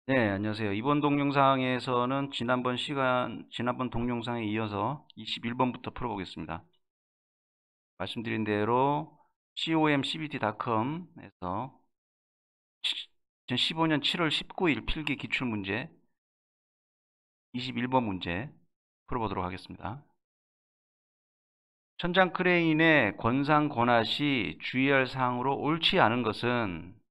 네, 안녕하세요. 이번 동영상에서는 지난번 동영상에 이어서 21번부터 풀어보겠습니다. 말씀드린 대로 comcbt.com에서 2015년 7월 19일 필기 기출문제 21번 문제 풀어보도록 하겠습니다. 천장 크레인의 권상 권하 시 주의할 사항으로 옳지 않은 것은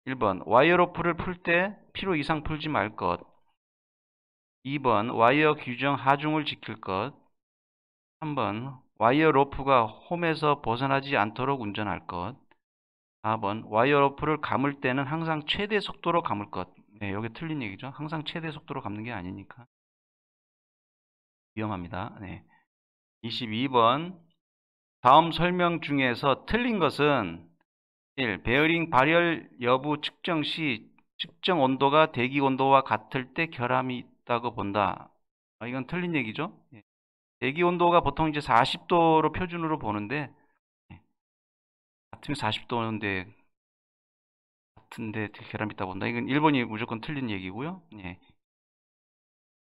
1번 와이어로프를 풀 때 필요 이상 풀지 말 것. 2번 와이어 규정 하중을 지킬 것. 3번 와이어 로프가 홈에서 벗어나지 않도록 운전할 것. 4번 와이어 로프를 감을 때는 항상 최대 속도로 감을 것. 네, 여기 틀린 얘기죠. 항상 최대 속도로 감는 게 아니니까 위험합니다. 네. 22번 다음 설명 중에서 틀린 것은 1. 베어링 발열 여부 측정 시 측정 온도가 대기 온도와 같을 때 결함이 있다고 본다. 이건 틀린 얘기죠. 대기 온도가 보통 이제 40도로 표준으로 보는데 같으면 40도인데 같은데 결함이 있다고 본다. 이건 1번이 무조건 틀린 얘기고요.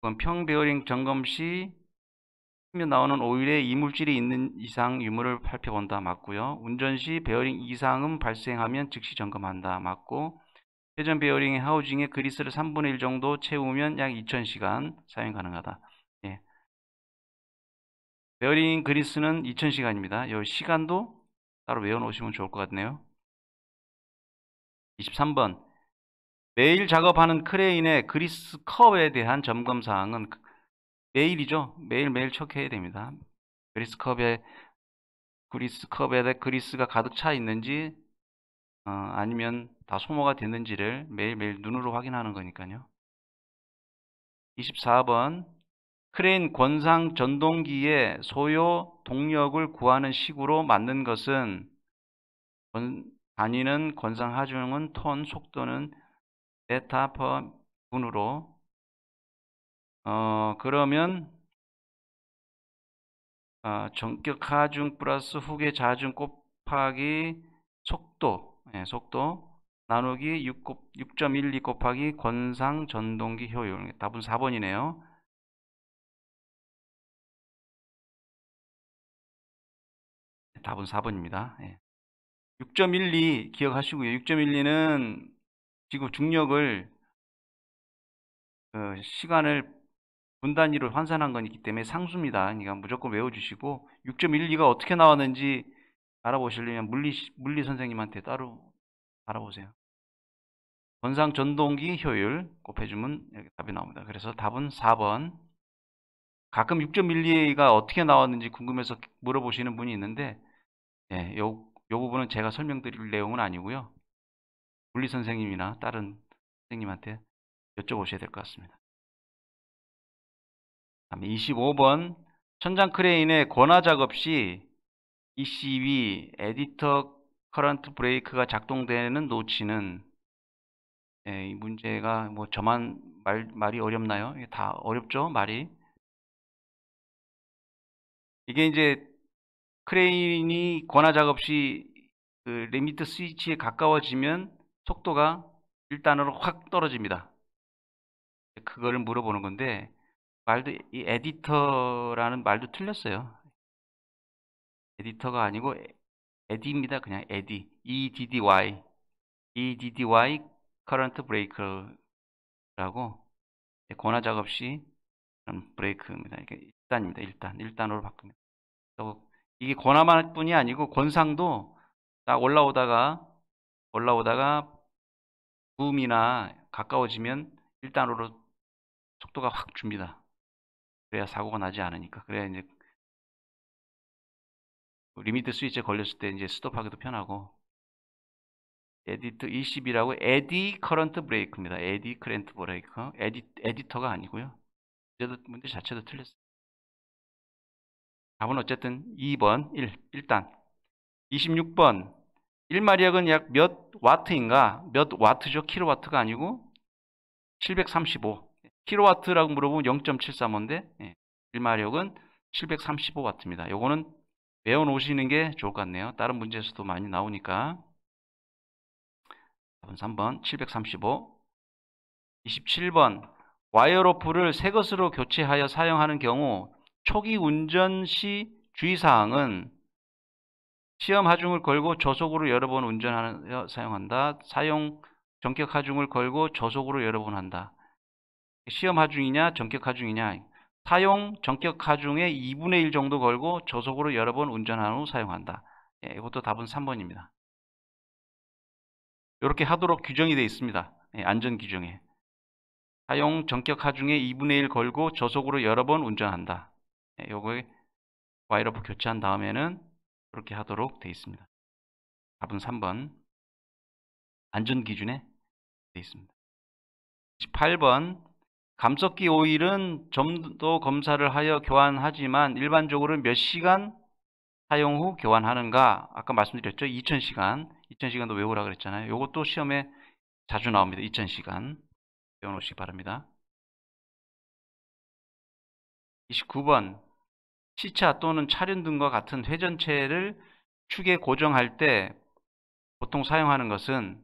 이건 평 베어링 점검 시 나오는 오일에 이물질이 있는 이상 유무를 살펴본다. 맞고요. 운전 시 베어링 이상음 발생하면 즉시 점검한다. 맞고, 회전 베어링의 하우징에 그리스를 3분의 1 정도 채우면 약 2000시간 사용 가능하다. 예. 베어링 그리스는 2000시간입니다. 이 시간도 따로 외워놓으시면 좋을 것 같네요. 23번 매일 작업하는 크레인의 그리스 컵에 대한 점검 사항은 매일이죠. 매일매일 체크해야 됩니다. 그리스 컵에 그리스가 가득 차 있는지 아니면 다 소모가 됐는지를 매일매일 눈으로 확인하는 거니까요. 24번 크레인 권상 전동기의 소요 동력을 구하는 식으로 만든 것은 단위는 권상 하중은 톤, 속도는 베타 퍼 분으로 그러면 전격 하중 플러스 후계 자중 곱하기 속도, 속도 나누기 6.12 곱하기 권상 전동기 효율. 답은 4번이네요. 답은 4번입니다. 6.12 기억하시고요. 6.12는 지구 중력을 시간을 분 단위로 환산한 거기 때문에 상수입니다. 그러니까 무조건 외워주시고 6.12가 어떻게 나왔는지 알아보시려면 물리 선생님한테 따로 알아보세요. 권상 전동기 효율 곱해주면 이렇게 답이 나옵니다. 그래서 답은 4번. 가끔 6.12가 어떻게 나왔는지 궁금해서 물어보시는 분이 있는데 요 부분은 제가 설명드릴 내용은 아니고요. 물리 선생님이나 다른 선생님한테 여쭤보셔야 될 것 같습니다. 다음에 25번 천장 크레인의 권하 작업 시 ECV 에디터 커런트 브레이크가 작동되는 노치는 이 문제가 뭐 저만 말이 어렵나요? 다 어렵죠, 말이. 이게 이제 크레인이 권하 작업 시 그 리미트 스위치에 가까워지면 속도가 1단으로 확 떨어집니다. 그거를 물어보는 건데 이 에디터라는 말도 틀렸어요. 에디터가 아니고 에디입니다. 그냥 에디. EDDY 커런트 브레이크라고 권하 작업 시 브레이크입니다. 이게 1단입니다. 1단으로 바꿉니다. 이게 권하만 뿐이 아니고 권상도 딱 올라오다가 붐이나 가까워지면 1단으로 속도가 확 줍니다. 그래야 사고가 나지 않으니까. 그래야 이제 리미트 스위치에 걸렸을 때 이제 스톱하기도 편하고. 에디터 20이라고 에디 커런트 브레이크입니다. 에디 커런트 브레이크. 에디터가 아니고요. 문제 자체도 틀렸어요. 답은 어쨌든 2번 1단. 26번 1마력은 약 몇 와트인가? 몇 와트죠? 킬로와트가 아니고 735. 킬로와트라고 물어보면 0.735인데 1마력은 735와트입니다. 요거는 외워놓으시는 게 좋을 것 같네요. 다른 문제에서도 많이 나오니까. 3번 735. 27번 와이어로프를 새 것으로 교체하여 사용하는 경우 초기 운전 시 주의사항은 시험 하중을 걸고 저속으로 여러 번 운전하여 사용한다. 사용 전격 하중을 걸고 저속으로 여러 번 한다. 시험 하중이냐 전격 하중이냐. 사용 전격 하중의 2분의 1 정도 걸고 저속으로 여러 번 운전한 후 사용한다. 예, 이것도 답은 3번입니다. 이렇게 하도록 규정이 되어 있습니다. 예, 안전 규정에. 사용 전격 하중의 2분의 1 걸고 저속으로 여러 번 운전한다. 예, 요거에 와이어로프 교체한 다음에는 그렇게 하도록 되어 있습니다. 답은 3번. 안전 기준에 되어 있습니다. 18번 감속기 오일은 점도 검사를 하여 교환하지만 일반적으로 몇 시간 사용 후 교환하는가? 아까 말씀드렸죠. 2000시간. 2000시간도 외우라 그랬잖아요. 이것도 시험에 자주 나옵니다. 2000시간. 외워놓으시기 바랍니다. 29번 시차 또는 차륜 등과 같은 회전체를 축에 고정할 때 보통 사용하는 것은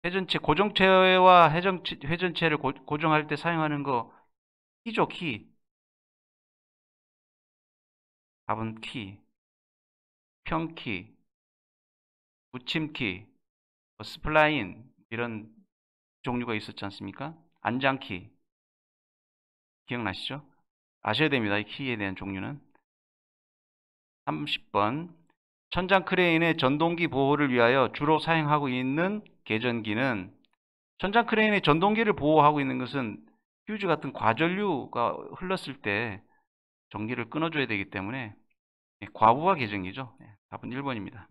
회전체, 고정체와 회전체를 고정할 때 사용하는 거 키죠, 키. 답은 키. 평키, 붙임키, 스플라인 이런 종류가 있었지 않습니까? 안장키. 기억나시죠? 아셔야 됩니다. 이 키에 대한 종류는. 30번 천장 크레인의 전동기 보호를 위하여 주로 사용하고 있는 계전기는 천장 크레인의 전동기를 보호하고 있는 것은 휴즈 같은 과전류가 흘렀을 때 전기를 끊어줘야 되기 때문에 과부하 계전기죠. 답은 1번입니다.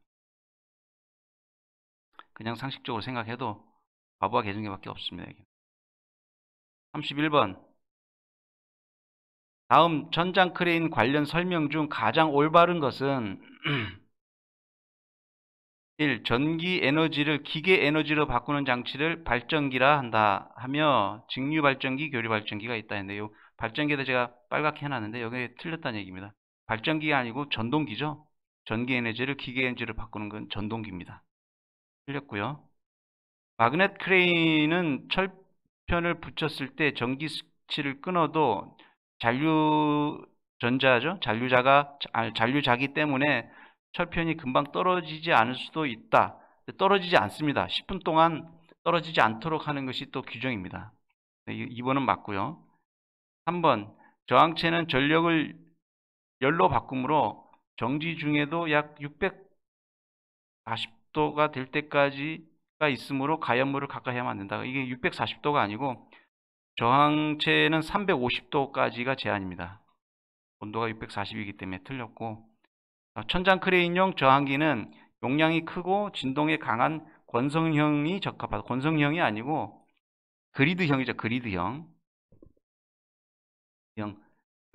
그냥 상식적으로 생각해도 과부하 계전기밖에 없습니다. 31번 다음 천장 크레인 관련 설명 중 가장 올바른 것은 1. 전기 에너지를 기계 에너지로 바꾸는 장치를 발전기라 한다 하며 직류 발전기, 교류 발전기가 있다 했는데 이 발전기에다 제가 빨갛게 해놨는데 여기에 틀렸다는 얘기입니다. 발전기가 아니고 전동기죠. 전기 에너지를 기계 에너지로 바꾸는 건 전동기입니다. 틀렸고요. 마그넷 크레인은 철편을 붙였을 때 전기 스위치를 끊어도 잔류전자죠. 잔류자기 때문에 철편이 금방 떨어지지 않을 수도 있다. 떨어지지 않습니다. 10분 동안 떨어지지 않도록 하는 것이 또 규정입니다. 2번은 맞고요. 3번 저항체는 전력을 열로 바꾸므로 정지 중에도 약 640도가 될 때까지가 있으므로 가연물을 가까이 하면 안 된다. 이게 640도가 아니고 저항체는 350도까지가 제한입니다. 온도가 640이기 때문에 틀렸고 천장 크레인용 저항기는 용량이 크고 진동에 강한 권성형이 적합하다. 권성형이 아니고 그리드형이죠. 그리드형. 형은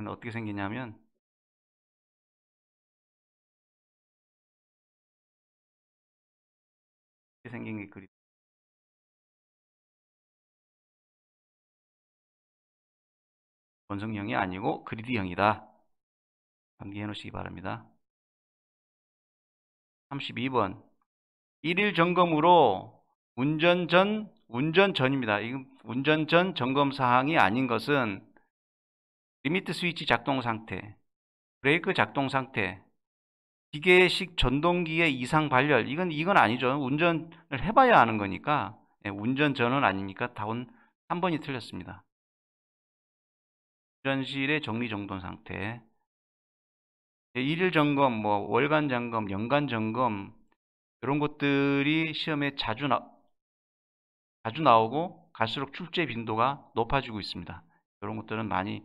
어떻게 생기냐면 이렇게 생긴 게 그리드. 권성형이 아니고 그리드형이다. 암기해 놓으시기 바랍니다. 32번 1일 점검으로 운전 전입니다. 이건 운전 전 점검 사항이 아닌 것은 리미트 스위치 작동 상태, 브레이크 작동 상태, 기계식 전동기의 이상 발열, 이건 아니죠. 운전을 해봐야 아는 거니까. 운전 전은 아니니까 답은 3번이 틀렸습니다. 운전실의 정리정돈 상태, 일일 점검, 뭐 월간 점검, 연간 점검 이런 것들이 시험에 자주 나오고 갈수록 출제 빈도가 높아지고 있습니다. 이런 것들은 많이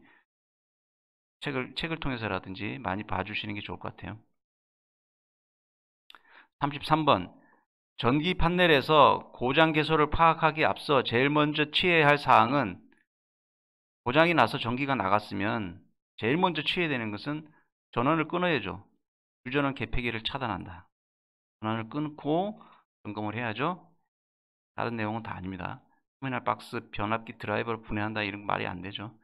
책을 통해서라든지 많이 봐주시는 게 좋을 것 같아요. 33번 전기 판넬에서 고장 개소를 파악하기 앞서 제일 먼저 취해야 할 사항은 고장이 나서 전기가 나갔으면 제일 먼저 취해야 되는 것은 전원을 끊어야죠. 불전원 개폐기를 차단한다. 전원을 끊고 점검을 해야죠. 다른 내용은 다 아닙니다. 터미널 박스, 변압기 드라이버를 분해한다 이런 말이 안 되죠.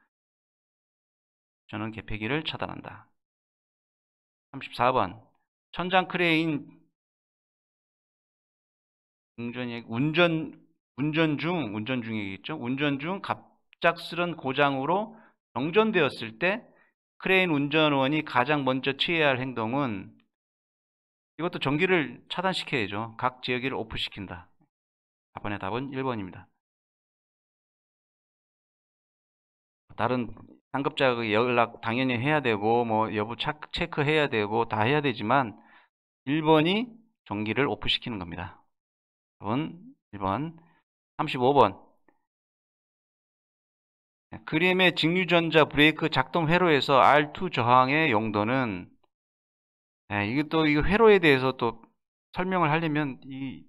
전원 개폐기를 차단한다. 34번. 천장 크레인 운전 중이겠죠. 운전 중 갑작스런 고장으로 정전되었을 때 크레인 운전원이 가장 먼저 취해야 할 행동은 이것도 전기를 차단시켜야죠. 각 제어기를 오프시킨다. 4번의 답은 1번입니다. 다른 상급자 연락 당연히 해야 되고 뭐 여부 체크해야 되고 다 해야 되지만 1번이 전기를 오프시키는 겁니다. 답은 1번. 35번. 그림의 직류전자 브레이크 작동 회로에서 R2 저항의 용도는 이게 또 이 회로에 대해서 또 설명을 하려면 이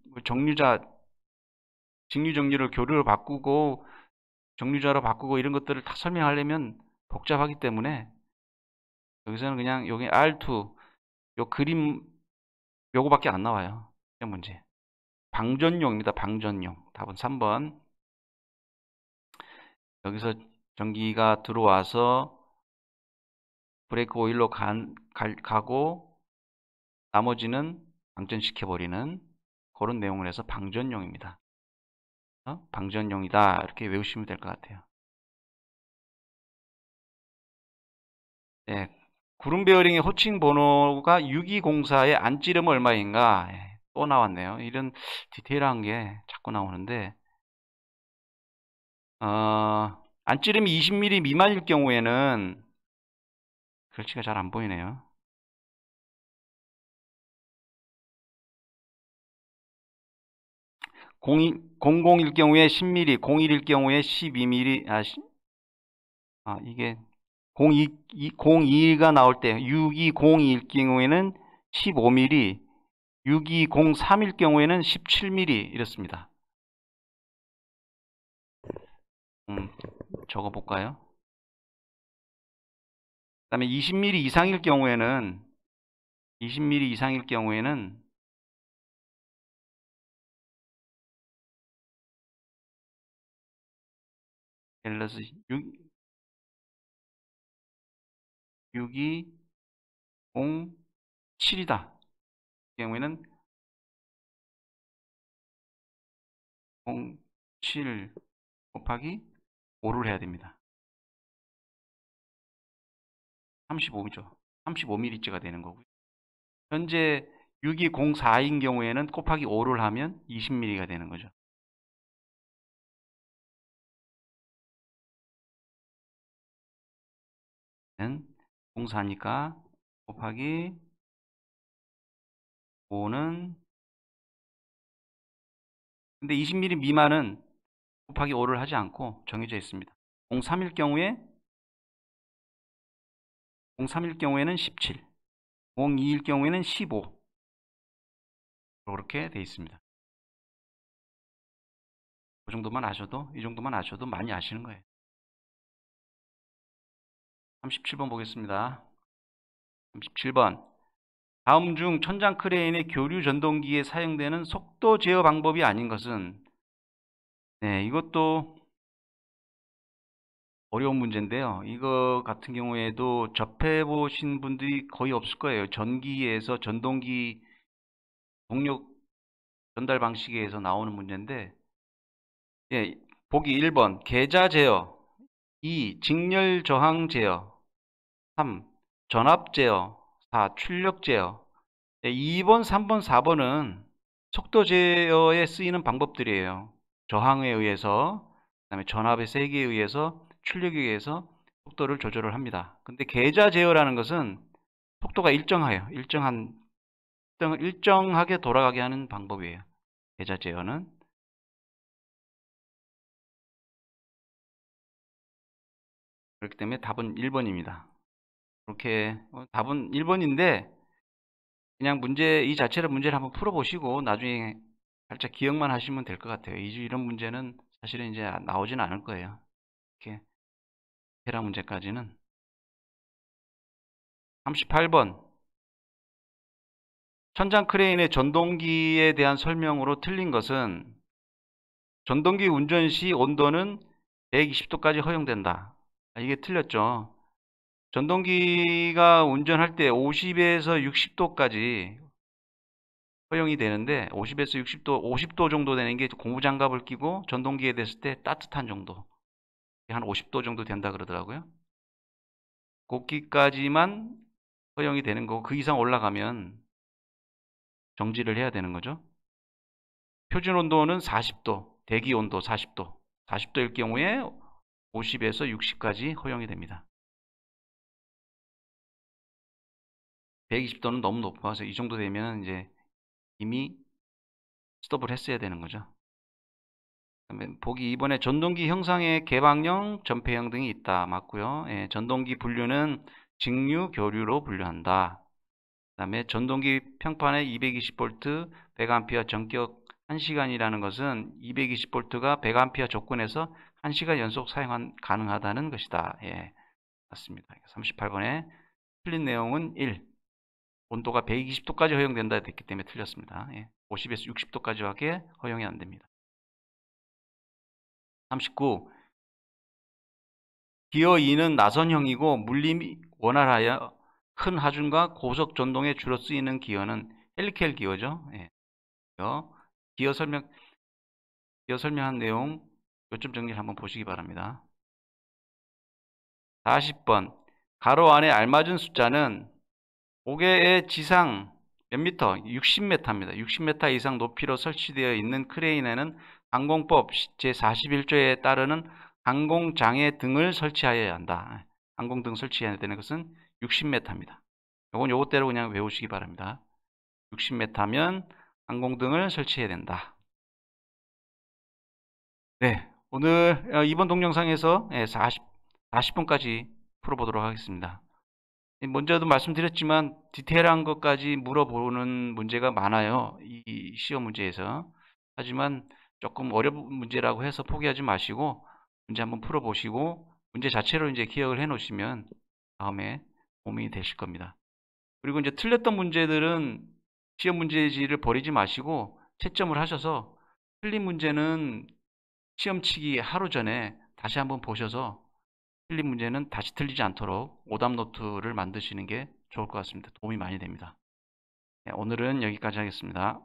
직류 정류를 교류로 바꾸고 정류자로 바꾸고 이런 것들을 다 설명하려면 복잡하기 때문에 여기서는 그냥 여기 R2 요 그림 요거밖에 안 나와요. 시험 문제. 방전용입니다. 방전용. 답은 3번. 여기서 전기가 들어와서 브레이크 오일로 가고 나머지는 방전시켜버리는 그런 내용을 해서 방전용입니다. 방전용이다 이렇게 외우시면 될 것 같아요. 네, 구름 베어링의 호칭 번호가 6204의 안찌름 얼마인가? 또 나왔네요. 이런 디테일한 게 자꾸 나오는데 안찌름이 20mm 미만일 경우에는 글씨가 잘 안 보이네요. 001 경우에 10mm, 01일 경우에 12mm, 이게 02가 나올 때 6202일 경우에는 15mm, 6203일 경우에는 17mm 이렇습니다. 적어 볼까요? 그 다음에 20mm 이상일 경우에는 6 6207이다. 경우에는 07 곱하기 5를 해야 됩니다. 35죠. 35mm가 되는 거고요. 현재 6204인 경우에는 곱하기 5를 하면 20mm가 되는 거죠. 는 04니까 곱하기 5는 근데 20mm 미만은 곱하기 5를 하지 않고 정해져 있습니다. 03일 경우에는 17, 02일 경우에는 15 이렇게 돼 있습니다. 이 정도만 아셔도 많이 아시는 거예요. 37번 보겠습니다. 37번. 다음 중 천장 크레인의 교류 전동기에 사용되는 속도 제어 방법이 아닌 것은 이것도 어려운 문제인데요. 이거 같은 경우에도 접해 보신 분들이 거의 없을 거예요. 전기에서 전동기 동력 전달 방식에서 나오는 문제인데 보기 1번 계자 제어, 2 직렬 저항 제어, 3 전압 제어, 4 출력 제어. 2번, 3번, 4번은 속도 제어에 쓰이는 방법들이에요. 저항에 의해서, 그 다음에 전압의 세기에 의해서, 출력에 의해서 속도를 조절을 합니다. 근데 계자 제어라는 것은 속도가 일정하게 돌아가게 하는 방법이에요. 계자 제어는. 그렇기 때문에 답은 1번입니다. 이렇게 답은 1번인데 그냥 이 자체를 문제를 한번 풀어보시고 나중에 살짝 기억만 하시면 될 것 같아요. 이런 문제는 사실은 이제 나오진 않을 거예요. 이렇게 테라 문제까지는. 38번. 천장 크레인의 전동기에 대한 설명으로 틀린 것은 전동기 운전 시 온도는 120도까지 허용된다. 이게 틀렸죠. 전동기가 운전할 때 50에서 60도까지 허용이 되는데 50에서 60도, 50도 정도 되는 게 고무장갑을 끼고 전동기에 댔을 때 따뜻한 정도. 한 50도 정도 된다 그러더라고요. 거기까지만 허용이 되는 거고 그 이상 올라가면 정지를 해야 되는 거죠. 표준 온도는 40도, 대기 온도 40도. 40도일 경우에 50에서 60까지 허용이 됩니다. 120도는 너무 높아서 이 정도 되면 이제 이미 스톱을 했어야 되는 거죠. 그다음에 보기 2번에 전동기 형상의 개방형, 전폐형 등이 있다. 맞고요. 예, 전동기 분류는 직류, 교류로 분류한다. 그다음에 전동기 평판에 220V, 100A 전격 1시간이라는 것은 220V가 100A 조건에서 1시간 연속 사용 가능하다는 것이다. 예, 맞습니다. 38번에 틀린 내용은 1. 온도가 120도까지 허용된다 됐기 때문에 틀렸습니다. 예, 50에서 60도까지밖에 허용이 안 됩니다. 39. 기어 2는 나선형이고 물림이 원활하여 큰 하중과 고속 전동에 주로 쓰이는 기어는 헬리켈 기어죠. 예. 기어 설명한 내용 요점 정리를 한번 보시기 바랍니다. 40번 가로 안에 알맞은 숫자는 고개의 지상 몇 미터? 60m입니다. 60m 이상 높이로 설치되어 있는 크레인에는 항공법 제41조에 따르는 항공장애 등을 설치하여야 한다. 항공등 설치해야 되는 것은 60m입니다. 요건 요것대로 그냥 외우시기 바랍니다. 60m면 항공등을 설치해야 된다. 네, 오늘 이번 동영상에서 40분까지 풀어보도록 하겠습니다. 먼저도 말씀드렸지만 디테일한 것까지 물어보는 문제가 많아요. 이 시험 문제에서. 하지만 조금 어려운 문제라고 해서 포기하지 마시고 문제 한번 풀어보시고 문제 자체로 이제 기억을 해 놓으시면 다음에 도움이 되실 겁니다. 그리고 이제 틀렸던 문제들은 시험 문제지를 버리지 마시고 채점을 하셔서 틀린 문제는 시험 치기 하루 전에 다시 한번 보셔서 틀린 문제는 다시 틀리지 않도록 오답 노트를 만드시는 게 좋을 것 같습니다. 도움이 많이 됩니다. 네, 오늘은 여기까지 하겠습니다.